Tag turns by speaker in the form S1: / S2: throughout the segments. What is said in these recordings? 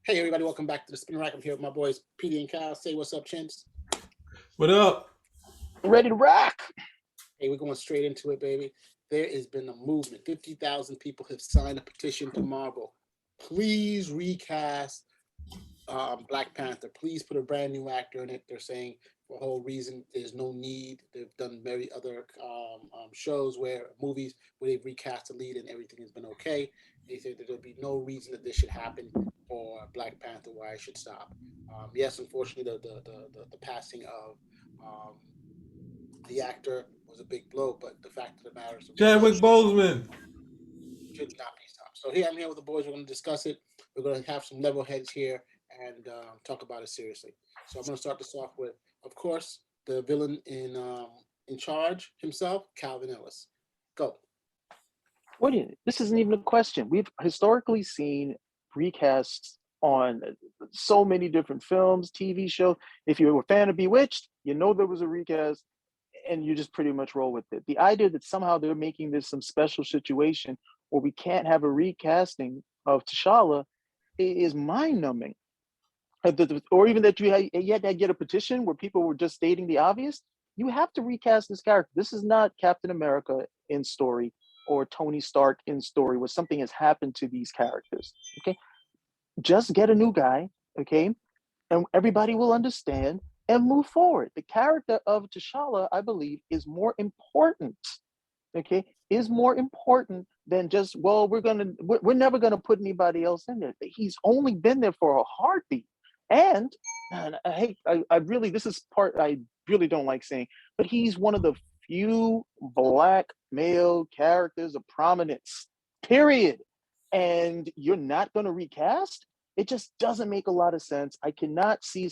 S1: Hey everybody, welcome back to the Spin Rack. I'm here with my boys Petey and Kyle. Say what's up, Chins.
S2: What up?
S3: Ready to rock.
S1: Hey, we're going straight into it, baby. There has been a movement. 50,000 people have signed a petition to Marvel. Please recast Black Panther. Please put a brand new actor in it. They're saying for a whole reason there's no need. They've done many other shows movies where they've recast the lead and everything has been okay. They say that there'll be no reason that this should happen for Black Panther why it should stop. Yes, unfortunately, the passing of the actor was a big blow, but the fact of the matter is
S2: Chadwick Boseman.
S1: should not be stopped. So here I'm here with the boys. We're going to discuss it. We're going to have some level heads here and talk about it seriously. So I'm going to start this off with, of course, the villain in charge himself, Calvin Ellis. Go.
S3: This isn't even a question. We've historically seen recasts on so many different films, TV shows. If you're a fan of Bewitched, you know there was a recast and you just pretty much roll with it. The idea that somehow they're making this some special situation where we can't have a recasting of T'Challa is mind-numbing. Or even that you had to get a petition where people were just stating the obvious. You have to recast this character. This is not Captain America in story or Tony Stark in story where something has happened to these characters. Okay, just get a new guy. Okay, and everybody will understand and move forward. The character of T'Challa, I believe, is more important. Okay, is more important than just we're never gonna put anybody else in there. He's only been there for a heartbeat. And I really, this is part I really don't like saying, but he's one of the few Black male characters of prominence, period. And you're not going to recast? It just doesn't make a lot of sense. I cannot see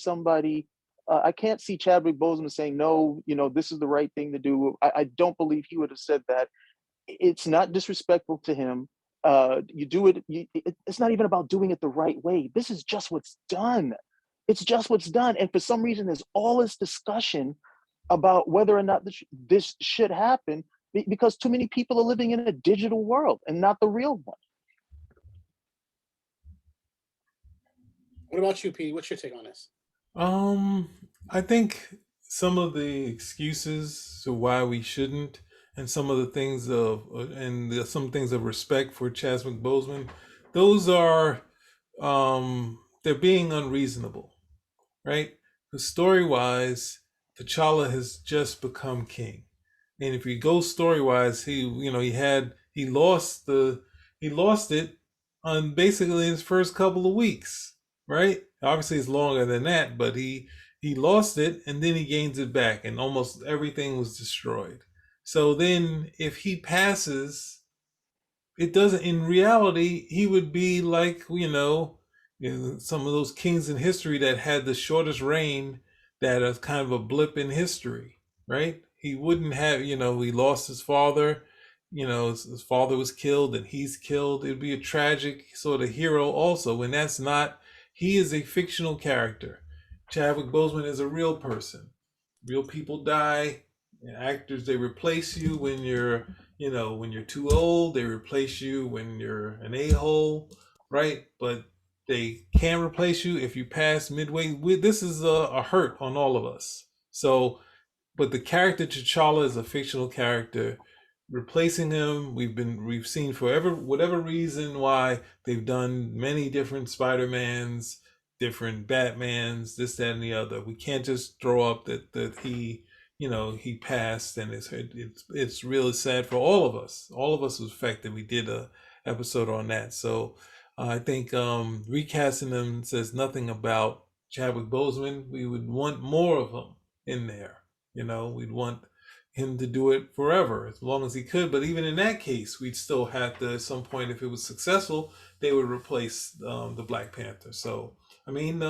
S3: I can't see Chadwick Boseman saying, no, this is the right thing to do. I don't believe he would have said that. It's not disrespectful to him. You do it. It's not even about doing it the right way. This is just what's done. It's just what's done. And for some reason, there's all this discussion about whether or not this should happen because too many people are living in a digital world and not the real one.
S1: What about you, Petey? What's your take on this?
S2: I think some of the excuses to why we shouldn't, and some of the things some things of respect for Chadwick Boseman, those are they're being unreasonable, right? Because story-wise, T'Challa has just become king, and if you go story-wise, he lost it on basically his first couple of weeks, right? Obviously, it's longer than that, but he lost it and then he gains it back, and almost everything was destroyed. So then, if he passes, it doesn't. In reality, he would be like some of those kings in history that had the shortest reign, that is kind of a blip in history, right? He wouldn't have, he lost his father. His father was killed and he's killed. It'd be a tragic sort of hero also, and that's not. He is a fictional character. Chadwick Boseman is a real person. Real people die. Actors, they replace you when you're too old. They replace you when you're an a-hole, right? But they can replace you if you pass midway. This is a hurt on all of us. So, but the character T'Challa is a fictional character. Replacing him, we've seen forever, whatever reason why they've done many different Spider-Mans, different Batmans, this, that, and the other. We can't just throw up that he passed, and it's really sad for all of us. All of us was affected. We did a episode on that. So I think recasting him says nothing about Chadwick Boseman. We would want more of him in there. We'd want him to do it forever, as long as he could. But even in that case, we'd still have to, at some point, if it was successful, they would replace the Black Panther. So, I mean,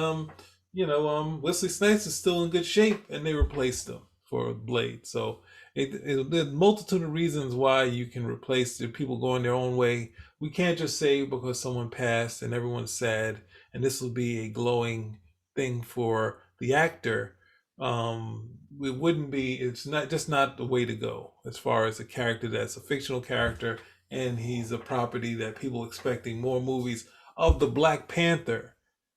S2: Wesley Snipes is still in good shape, and they replaced him for Blade. So, there's a multitude of reasons why you can replace the people going their own way. We can't just say because someone passed and everyone's sad, and this will be a glowing thing for the actor. It wouldn't be. It's not the way to go as far as a character that's a fictional character, and he's a property that people expecting more movies of the Black Panther.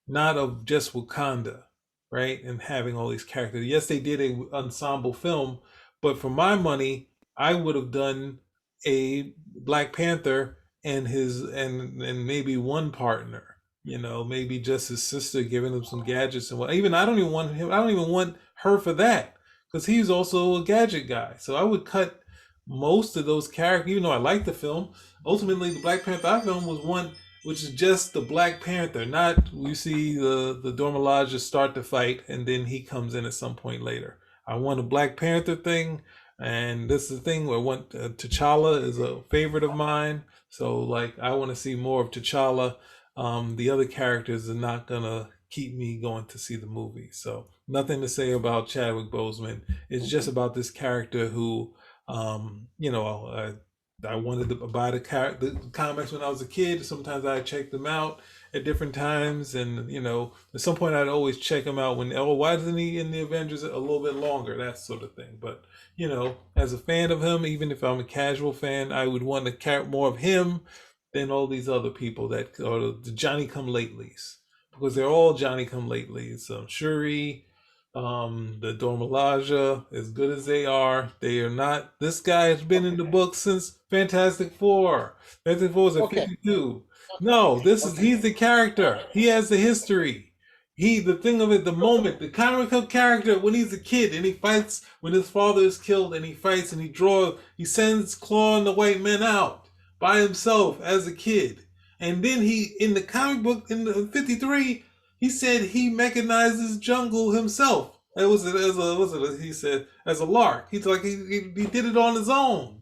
S2: not of just Wakanda, right? And having all these characters. Yes, they did a ensemble film, but for my money, I would have done a Black Panther and his and maybe one partner. You know, maybe just his sister giving him some gadgets and what. Even I don't even want him. I don't even want her for that because he's also a gadget guy. So I would cut most of those characters. Even though I like the film, ultimately the Black Panther I film was one which is just the Black Panther, not we see the Dora Milaje start the fight and then he comes in at some point later. I want a Black Panther thing, and this is the thing where I want T'Challa is a favorite of mine. So like I want to see more of T'Challa. The other characters are not gonna keep me going to see the movie. So nothing to say about Chadwick Boseman. It's just about this character who, you know, I wanted to buy the comics when I was a kid. Sometimes I checked them out at different times, and you know, at some point I'd always check him out when, oh, why isn't he in the Avengers a little bit longer? That sort of thing. But you know, as a fan of him, even if I'm a casual fan, I would want to carry more of him than all these other people that are the Johnny Come Latelys, because they're all Johnny Come Latelys. Shuri, the Dora Milaje, as good as they are not. This guy has been in the book since Fantastic Four. Fantastic Four was at
S1: Okay.
S2: 52. No, this is he's the character. He has the history. He the thing of it, the moment, the comic book character when he's a kid and he fights when his father is killed and he fights and he sends Claw and the white men out by himself as a kid. And then he in the comic book in the 53 he said he mechanizes jungle himself. It was he said as a lark. He's like he did it on his own,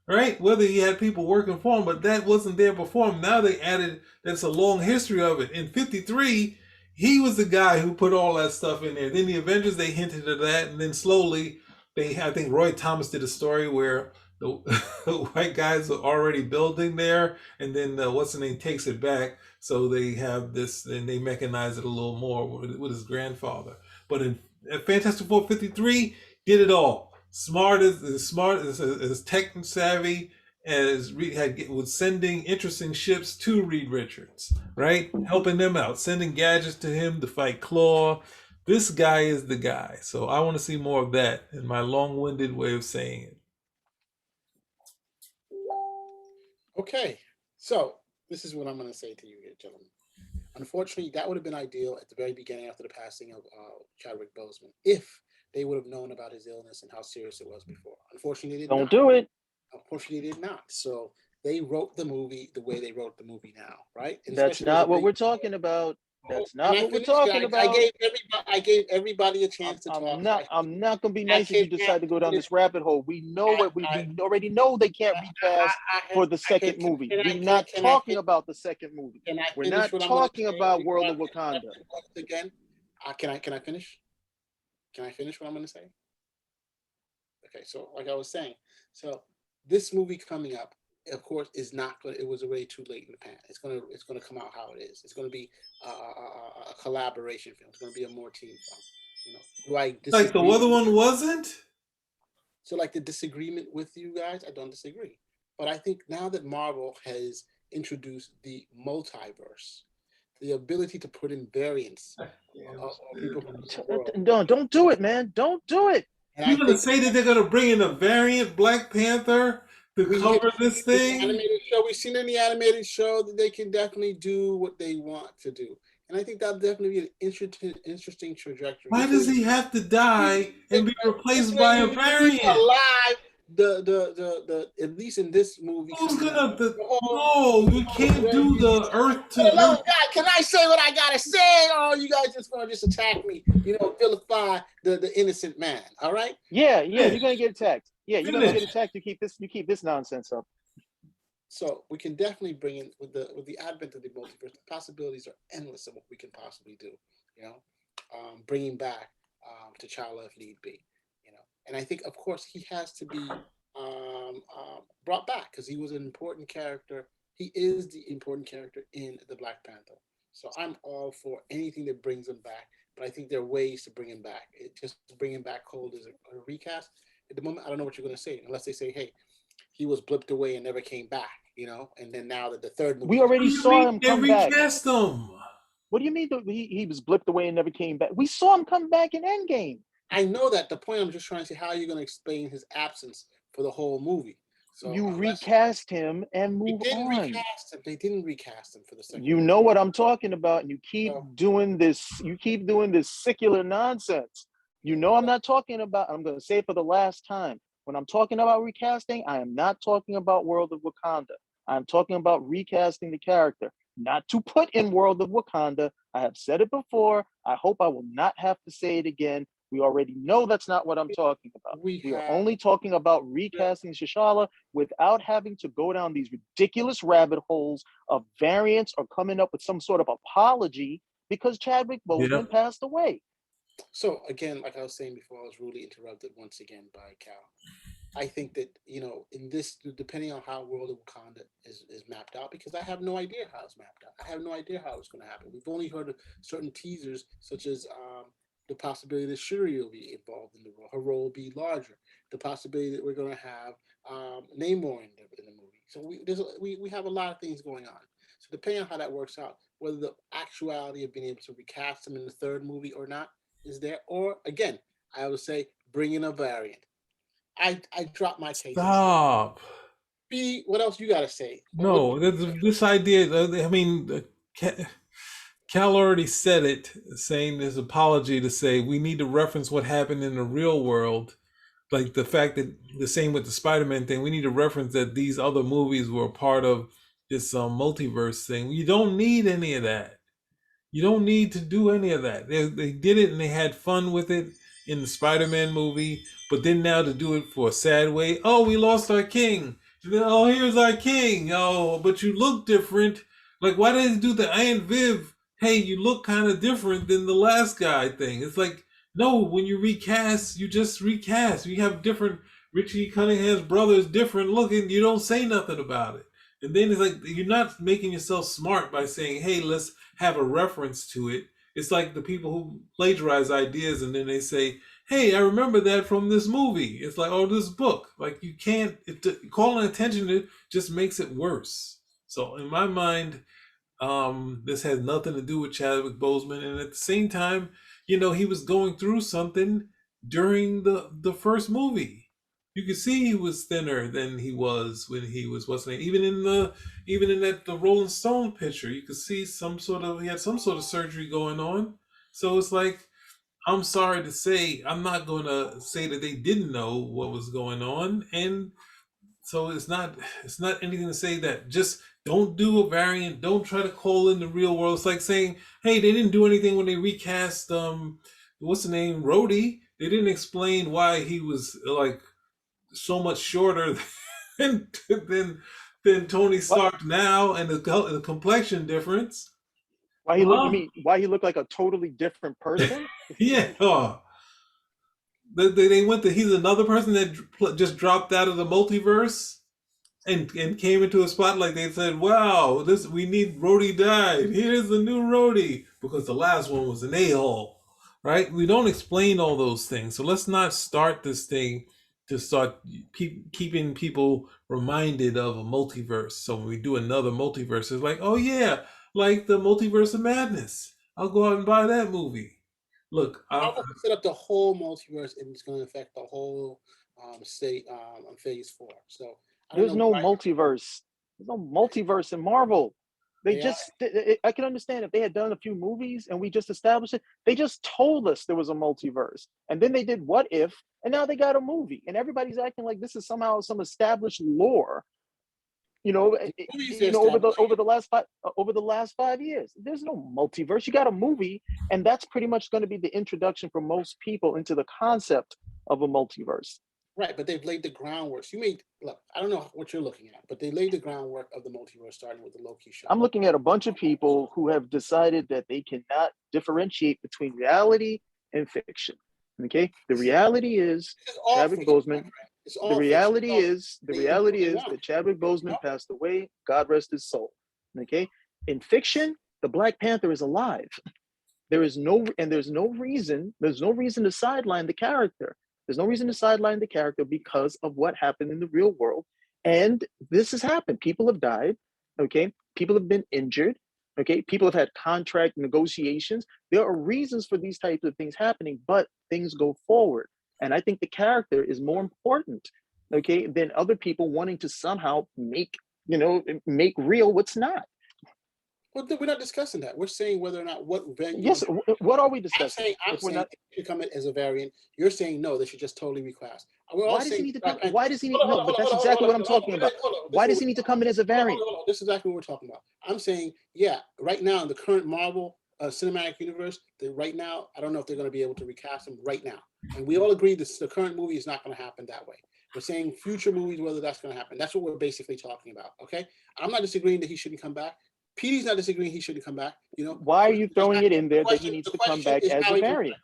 S2: right? Whether he had people working for him, but that wasn't there before him. Now they added that's a long history of it. In ¡53, he was the guy who put all that stuff in there. Then the Avengers they hinted at that, and then slowly I think Roy Thomas did a story where the white guys are already building there, and then what's the name takes it back. So they have this, and they mechanize it a little more with his grandfather. But in Fantastic Four '53, did it all. Smart as tech savvy as was sending interesting ships to Reed Richards, right? Helping them out, sending gadgets to him to fight Claw. This guy is the guy. So I want to see more of that in my long-winded way of saying it.
S1: Okay, so this is what I'm going to say to you here, gentlemen. Unfortunately, that would have been ideal at the very beginning after the passing of Chadwick Boseman, if they would have known about his illness and how serious it was before. Unfortunately, they did
S3: Don't
S1: not.
S3: do it.
S1: Unfortunately, they did not. So they wrote the movie the way they wrote the movie now, right? And
S3: That's not what we're talking about. That's not what we're talking about.
S1: I gave everybody a chance to talk.
S3: I'm not gonna be nice if you decide to go down this rabbit hole. We know what we already know. They can't recast for the second movie. We're not talking about the second movie. We're not talking about World of Wakanda.
S1: Again, can I finish? Can I finish what I'm going to say? Okay, so like I was saying, so this movie coming up, of course, is not going. It was already too late in the pan. It's gonna come out how it is. It's gonna be a collaboration film. It's gonna be a more team film. You know, do I disagree?
S2: Like the other one wasn't.
S1: So, like the disagreement with you guys, I don't disagree. But I think now that Marvel has introduced the multiverse, the ability to put in variants of people from the world.
S3: Don't do it, man. Don't do it.
S2: And you're gonna say that they're gonna bring in a variant Black Panther to cover this thing?
S1: Animated show. We've seen in the animated show that they can definitely do what they want to do. And I think that'll definitely be an interesting trajectory.
S2: Why does he have to die and be replaced by a variant?
S1: Alive, the at least in this movie.
S2: Who's gonna? No, you can't do the Earth to.
S1: God, can I say what I gotta say? Oh, you guys just gonna attack me? You know, vilify the innocent man. All right?
S3: Yeah, you're gonna get attacked. Yeah, you're gonna get attacked. You keep this nonsense up.
S1: So we can definitely bring in with the advent of the multiverse. The possibilities are endless of what we can possibly do. You know, bringing back T'Challa if need be. You know, and I think of course he has to be brought back because he was an important character. He is the important character in the Black Panther. So I'm all for anything that brings him back. But I think there are ways to bring him back. Just bring him back cold as a recast. At the moment, I don't know what you're going to say unless they say, "Hey, he was blipped away and never came back," you know. And then now that the third movie,
S3: we already saw him come back.
S2: Recast him.
S3: What do you mean that he was blipped away and never came back? We saw him come back in Endgame.
S1: I know that. The point I'm just trying to say, how are you going to explain his absence for the whole movie? So
S3: You
S1: unless
S3: recast him and
S1: they
S3: move
S1: didn't
S3: on.
S1: recast him, they didn't recast him for the second
S3: You
S1: movie.
S3: know what I'm talking about, and you keep
S1: So,
S3: doing this. You keep doing this secular nonsense. You know I'm not talking about. I'm going to say it for the last time. When I'm talking about recasting, I am not talking about World of Wakanda. I'm talking about recasting the character, not to put in World of Wakanda. I have said it before. I hope I will not have to say it again. We already know that's not what I'm talking about.
S1: we
S3: We are
S1: have
S3: only talking about recasting T'Challa without having to go down these ridiculous rabbit holes of variants or coming up with some sort of apology because Chadwick
S2: Yeah.
S3: Boseman passed away.
S1: so again, like I was saying before, I was rudely interrupted once again by Cal. I think that, in this, depending on how World of Wakanda is mapped out, because I have no idea how it's mapped out. I have no idea how it's going to happen. We've only heard of certain teasers, such as the possibility that Shuri will be involved in the role. Her role will be larger. The possibility that we're going to have Namor in the movie. So we have a lot of things going on. So depending on how that works out, whether the actuality of being able to recast him in the third movie or not is there, or again, I would say bring in a variant. I dropped my case.
S2: Stop.
S1: B, what else you got to say?
S2: No, this idea. I mean, Cal already said it, saying his apology to say we need to reference what happened in the real world, like the fact that the same with the Spider-Man thing. We need to reference that these other movies were part of this multiverse thing. You don't need any of that. You don't need to do any of that. They did it and they had fun with it in the Spider-Man movie, but then now to do it for a sad way. Oh, we lost our king. And then, oh, here's our king. Oh, but you look different. Like, why did they do the Aunt Viv? Hey, you look kind of different than the last guy thing. It's like, no, when you recast, you just recast. You have different. Richie Cunningham's brother is different looking. You don't say nothing about it. And then it's like you're not making yourself smart by saying, "Hey, let's have a reference to it." It's like the people who plagiarize ideas and then they say, "Hey, I remember that from this movie." It's like, "Oh, this book." Like you can't. Calling attention to it just makes it worse. So in my mind, this has nothing to do with Chadwick Boseman, and at the same time, he was going through something during the first movie. You could see he was thinner than he was when he was what's the name. Even in the Rolling Stone picture, you could see he had some sort of surgery going on. So it's like I'm sorry to say, I'm not going to say that they didn't know what was going on, and so it's not anything to say that just don't do a variant, don't try to call in the real world. It's like saying, hey, they didn't do anything when they recast what's the name, Rhodey. They didn't explain why he was like so much shorter than than Tony
S3: What?
S2: Stark now, and the complexion difference.
S3: Why he look? You
S2: Huh?
S3: mean why he looked like a totally different person?
S2: Yeah. Oh. They went to he's another person that just dropped out of the multiverse and came into a spotlight. They said, "Wow, this we need Rhodey died. Here's the new Rhodey because the last one was an a-hole." Right? We don't explain all those things, so let's not start this thing to start keeping people reminded of a multiverse. So when we do another multiverse, it's like, oh yeah, like the Multiverse of Madness. I'll go out and buy that movie. Look,
S1: How about we set up the whole multiverse and it's going to affect the whole state on Phase 4? So I don't
S3: There's
S1: know
S3: no
S1: why
S3: multiverse. There's no multiverse in Marvel. They
S1: they are.
S3: just, I can understand if they had done a few movies and we just established it. They just told us there was a multiverse. And then they did What If, and now they got a movie. And everybody's acting like this is somehow some established lore,
S1: Movies they're
S3: over the
S1: establishing.
S3: last 5 years. There's no multiverse. You got a movie, and that's pretty much going to be the introduction for most people into the concept of a multiverse.
S1: Right, but they've laid the groundwork. So you made look. I don't know what you're looking at, but they laid the groundwork of the multiverse, starting with the Loki show.
S3: I'm looking at a bunch of people who have decided that they cannot differentiate between reality and fiction. Okay, the reality is
S1: This is all
S3: Chadwick
S1: fiction, my
S3: Boseman.
S1: friend. It's
S3: The
S1: all fiction.
S3: reality
S1: So
S3: is the
S1: they can do what
S3: reality
S1: they
S3: is
S1: want.
S3: that Chadwick
S1: No,
S3: Boseman passed away. God rest his soul. Okay, in fiction, the Black Panther is alive. There's no reason to sideline the character. There's no reason to sideline the character because of what happened in the real world. And this has happened. People have died. Okay. People have been injured. Okay, people have had contract negotiations. There are reasons for these types of things happening, but things go forward. And I think the character is more important, okay, than other people wanting to somehow make real what's not.
S1: Well, we're not discussing that. We're saying whether or not what venue.
S3: Yes, what are we
S1: I'm
S3: discussing?
S1: saying,
S3: If we're not,
S1: it should come in as a variant. You're saying no, they should just totally recast. We're all
S3: why does he
S1: saying
S3: need to
S1: Black
S3: come?
S1: Panther.
S3: Why does he need? No, but that's exactly what I'm talking about. Why does he need to come in as a variant?
S1: This is exactly what we're talking about. I'm saying, yeah, right now in the current Marvel cinematic universe, right now, I don't know if they're going to be able to recast him right now. And we all agree this the current movie is not going to happen that way. We're saying future movies, whether that's going to happen. That's what we're basically talking about. Okay, I'm not disagreeing that he shouldn't come back. PD's not disagreeing he shouldn't come back. You know,
S3: why are you throwing it in there that he
S1: question-
S3: needs
S1: the
S3: to come
S1: question
S3: back
S1: is
S3: as
S1: how
S3: a
S1: he
S3: variant?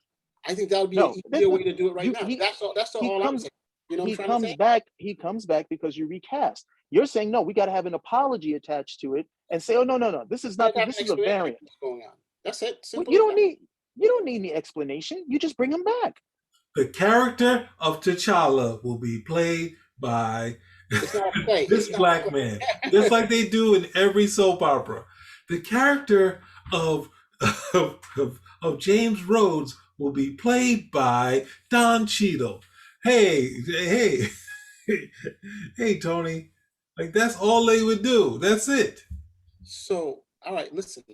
S1: I think that would be
S3: No,
S1: an easier way to do it right now.
S3: he-
S1: That's all. That's
S3: he
S1: all I'm
S3: comes
S1: saying. You know what
S3: he
S1: I'm trying to
S3: comes
S1: say?
S3: back. He comes back because you recast. You're saying no. We got to have an apology attached to it and say, oh no. This is not.
S1: Gotta have
S3: This
S1: an
S3: is a
S1: explanation
S3: variant.
S1: what's going on. That's it.
S3: Well,
S1: Simple
S3: you
S1: as
S3: don't
S1: that.
S3: need. You don't need any explanation. You just bring him back.
S2: The character of T'Challa will be played by
S1: It's not a play.
S2: this
S1: It's not a
S2: black
S1: play.
S2: man, just like they do in every soap opera. The character of of James Rhodes will be played by Don Cheadle. Hey, hey, Tony. Like that's all they would do. That's it.
S1: So, all right, listen.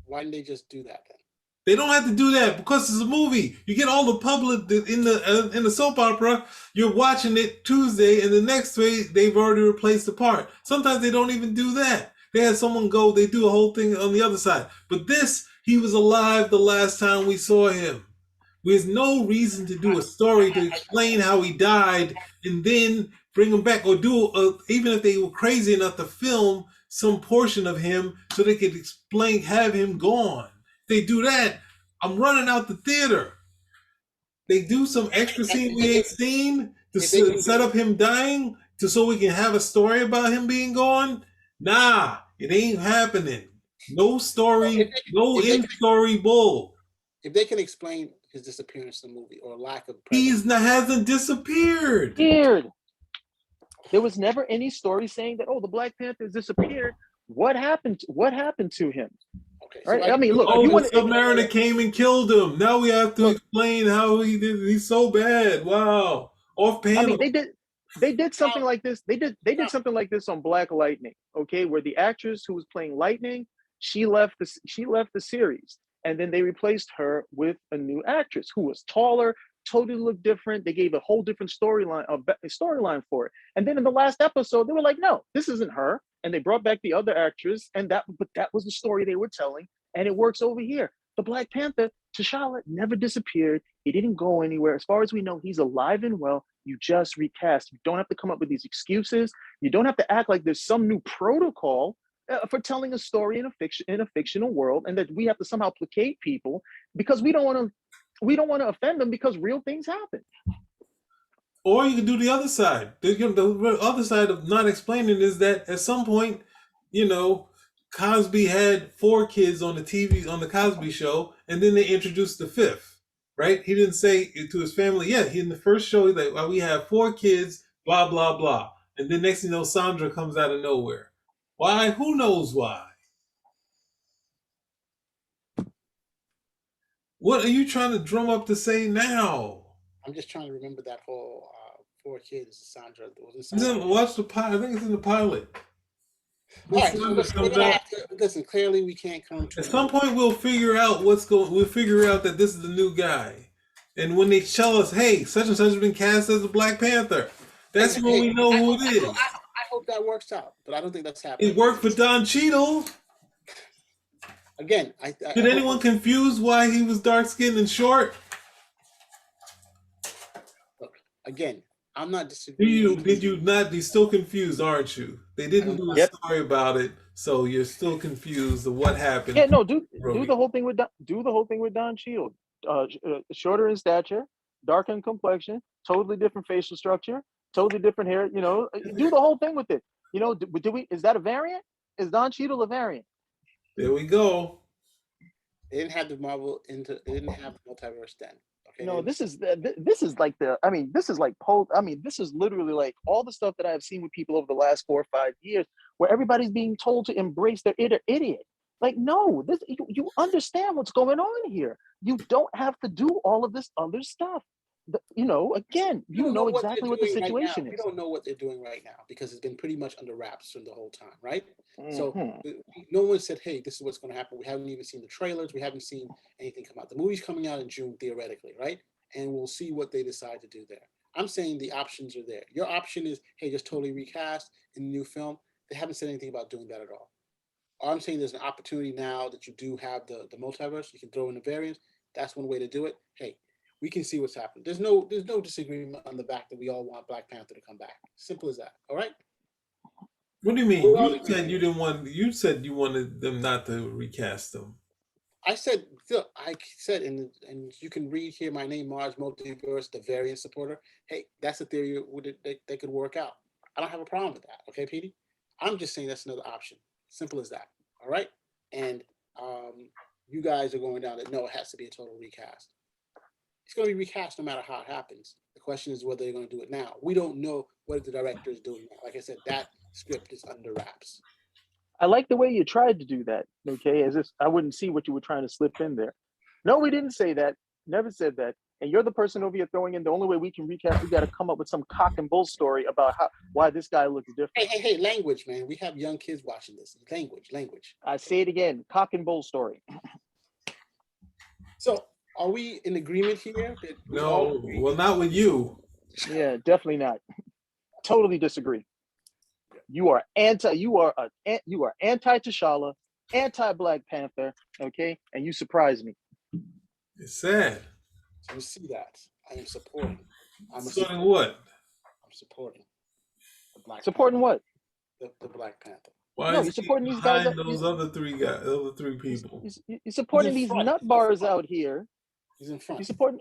S1: Why didn't they just do that then?
S2: They don't have to do that because it's a movie. You get all the public in the soap opera. You're watching it Tuesday, and the next week they've already replaced the part. Sometimes they don't even do that. They had someone go. They do a whole thing on the other side. But this, he was alive the last time we saw him. There's no reason to do a story to explain how he died and then bring him back, or do even if they were crazy enough to film some portion of him so they could explain, have him gone. They do that, I'm running out the theater. They do some extra scene we ain't seen to set up him dying so we can have a story about him being gone. Nah, it ain't happening. No story, no in-story bull.
S1: If they can explain his disappearance in the movie or lack of
S2: Hasn't disappeared.
S3: There was never any story saying that, oh, the Black Panther disappeared. What happened? What happened to him?
S1: Okay,
S3: right? I mean, look,
S2: the submariner came and killed him. Now we have to explain how he did. He's so bad. Wow, off panel.
S3: I mean, they did something like this. They did something like this on Black Lightning, okay, where the actress who was playing Lightning, she left the series, and then they replaced her with a new actress who was taller, totally looked different. They gave a whole different storyline for it. And then in the last episode, they were like, no, this isn't her. And they brought back the other actress, but that was the story they were telling, and it works over here. The Black Panther, T'Challa, never disappeared. He didn't go anywhere. As far as we know, he's alive and well. You just recast. You don't have to come up with these excuses. You don't have to act like there's some new protocol for telling a story in a fictional world, and that we have to somehow placate people because we don't want to offend them because real things happen.
S2: Or you can do the other side. The other side of not explaining is that at some point, Cosby had 4 kids on the TV, on the Cosby Show, and then they introduced the 5th, right? He didn't say to his family, in the first show, he's like, well, we have 4 kids, blah, blah, blah. And then next thing you know, Sandra comes out of nowhere. Why? Who knows why? What are you trying to drum up to say now?
S1: I'm just trying to remember that whole 4 kids, Sandra.
S2: Watch the pilot. I think it's in the pilot.
S1: All right, listen, clearly we can't come to.
S2: At some point, we'll figure out what's going. We'll figure out that this is the new guy, and when they tell us, "Hey, such and such has been cast as the Black Panther," that's when we know who it is.
S1: I hope that works out, but I don't think that's happening.
S2: It worked for Don Cheadle.
S1: Again,
S2: did anyone confuse why he was dark skinned and short?
S1: Look, again, I'm not disagreeing.
S2: Did you not? You're still confused, aren't you? They didn't do a story about it, so you're still confused of what happened.
S3: Yeah, no, do the whole thing with Don Cheadle. Shorter in stature, dark in complexion, totally different facial structure, totally different hair. Do the whole thing with it. Is that a variant? Is Don Cheadle a variant?
S2: There we go.
S1: They didn't have the Marvel they didn't have the multiverse then.
S3: Okay, this is like this is literally like all the stuff that I have seen with people over the last 4 or 5 years, where everybody's being told to embrace their idiot. Like, no, this you understand what's going on here. You don't have to do all of this other stuff. Again,
S1: We
S3: you
S1: don't know
S3: know
S1: what they're
S3: exactly what the
S1: doing right now.
S3: situation
S1: We
S3: is.
S1: don't know what they're doing right now because it's been pretty much under wraps from the whole time, right? So
S3: Mhm.
S1: no one said, "Hey, this is what's going to happen." We haven't even seen the trailers. We haven't seen anything come out. The movie's coming out in June theoretically, right? And we'll see what they decide to do there. I'm saying the options are there. Your option is, hey, just totally recast in the new film. They haven't said anything about doing that at all. I'm saying there's an opportunity now that you do have the multiverse. You can throw in the variants. That's one way to do it. Hey, we can see what's happening. There's no disagreement on the fact that we all want Black Panther to come back. Simple as that. All right.
S2: What do you mean?
S1: We're all
S2: You said
S1: agreed.
S2: you didn't want. You said you wanted them not to recast them.
S1: I said, and you can read here my name, Mars Multiverse, the variant supporter. Hey, that's a theory they could work out. I don't have a problem with that. Okay, Petey? I'm just saying that's another option. Simple as that. All right. And you guys are going down that no, it has to be a total recast. It's going to be recast no matter how it happens. The question is whether they're going to do it now. We don't know what the director is doing now. Like I said, that script is under wraps.
S3: I like the way you tried to do that. Okay, as if I wouldn't see what you were trying to slip in there. No, we didn't say that. Never said that. And you're the person over here throwing in the only way we can recast. We got to come up with some cock and bull story about why this guy looks different.
S1: Hey, language, man. We have young kids watching this. Language.
S3: I say it again, cock and bull story.
S1: So, are we in agreement here that we all
S2: No,
S1: agree?
S2: well, not with you.
S3: Yeah, definitely not. Totally disagree. You are anti T'Challa, anti Black Panther, okay? And you surprise me.
S2: It's sad.
S1: So you see that I am supporting.
S2: Starting what?
S1: I'm supporting the Black
S3: Supporting
S1: Panther,
S3: what?
S1: the Black Panther.
S2: Why
S3: No,
S2: is
S3: you're
S2: he
S3: supporting these guys.
S2: behind those other three people?
S3: You're
S1: He's
S3: supporting
S1: in
S3: these
S1: front.
S3: nut bars out here.
S1: He's in front.
S3: You're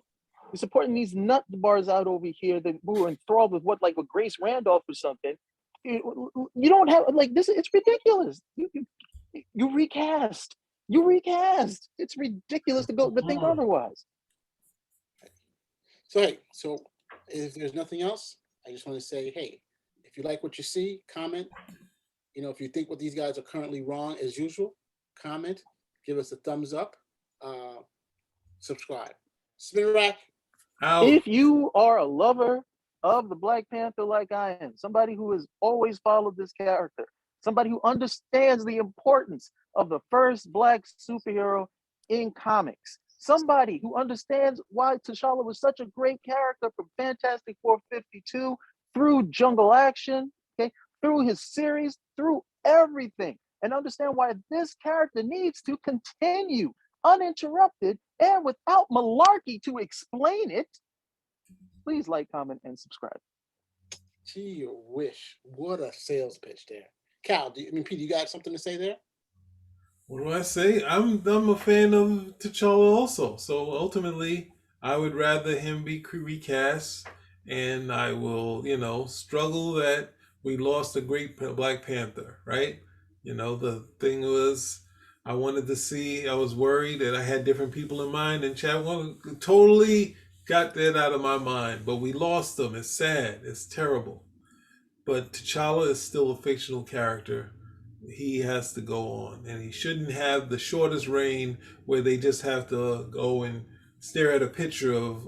S3: supporting these nut bars out over here that we were enthralled with with Grace Randolph or something. You don't have like this. It's ridiculous. You recast. You recast. It's ridiculous to go to think otherwise.
S1: So hey, if there's nothing else, I just want to say, hey, if you like what you see, comment. If you think what these guys are currently wrong as usual, comment, give us a thumbs up, subscribe. Spin rack.
S2: Out.
S3: If you are a lover of the Black Panther like I am, somebody who has always followed this character, somebody who understands the importance of the first Black superhero in comics, somebody who understands why T'Challa was such a great character from Fantastic Four 52 through Jungle Action, okay, through his series, through everything, and understand why this character needs to continue uninterrupted and without malarkey to explain it, please like, comment, and subscribe.
S1: Gee, your wish. What a sales pitch there. Cal, Pete, you got something to say there?
S2: What do I say? I'm a fan of T'Challa also. So ultimately, I would rather him be recast, and I will, struggle that we lost a great Black Panther, right? The thing was, I wanted to see. I was worried that I had different people in mind, and Chadwick totally got that out of my mind. But we lost them. It's sad. It's terrible. But T'Challa is still a fictional character. He has to go on, and he shouldn't have the shortest reign where they just have to go and stare at a picture of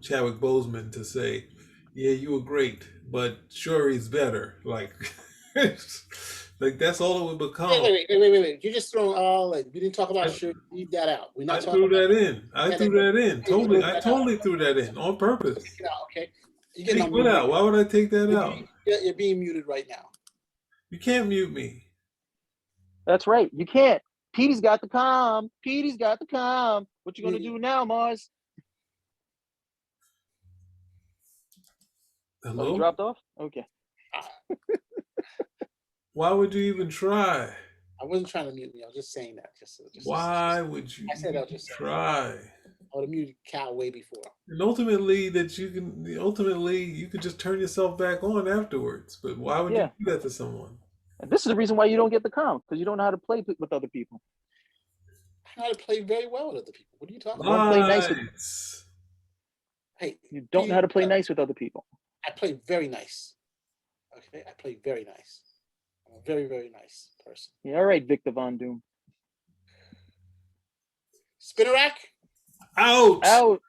S2: Chadwick Boseman to say, "Yeah, you were great, but Shuri's better." Like, like that's all it would become.
S1: Wait. You just throwing all like we didn't talk about Shuri. Leave that out. We're not
S2: I
S1: talking
S2: threw
S1: about
S2: that in. I threw that in. Totally. I totally threw that in on purpose.
S1: Take it out, okay? You're
S2: Take
S1: getting
S2: what out? Why would I take that out?
S1: You're being muted right now.
S2: You can't mute me.
S3: That's right. You can't. Petey's got the calm. Petey's got the calm. What you gonna do now, Mars?
S2: Hello?
S3: Oh, he dropped off? Okay.
S2: Why would you even try?
S1: I wasn't trying to mute me. I was just saying that.
S2: Why would you
S1: I said I'll just
S2: try?
S1: I would have muted Cal way before.
S2: And ultimately, you could just turn yourself back on afterwards. But why would you do that to someone?
S3: And this is the reason why you don't get the calm, because you don't know how to play with other people.
S1: I know how to play very well with other people. What are you talking
S3: about? Don't play nice with.
S1: Hey,
S3: you don't know how to play nice with other people.
S1: I play very nice. Okay, I play very nice. I'm a very, very nice person.
S3: Yeah, all right, Victor Von Doom.
S1: Spinnerack?
S2: Out.
S3: Out.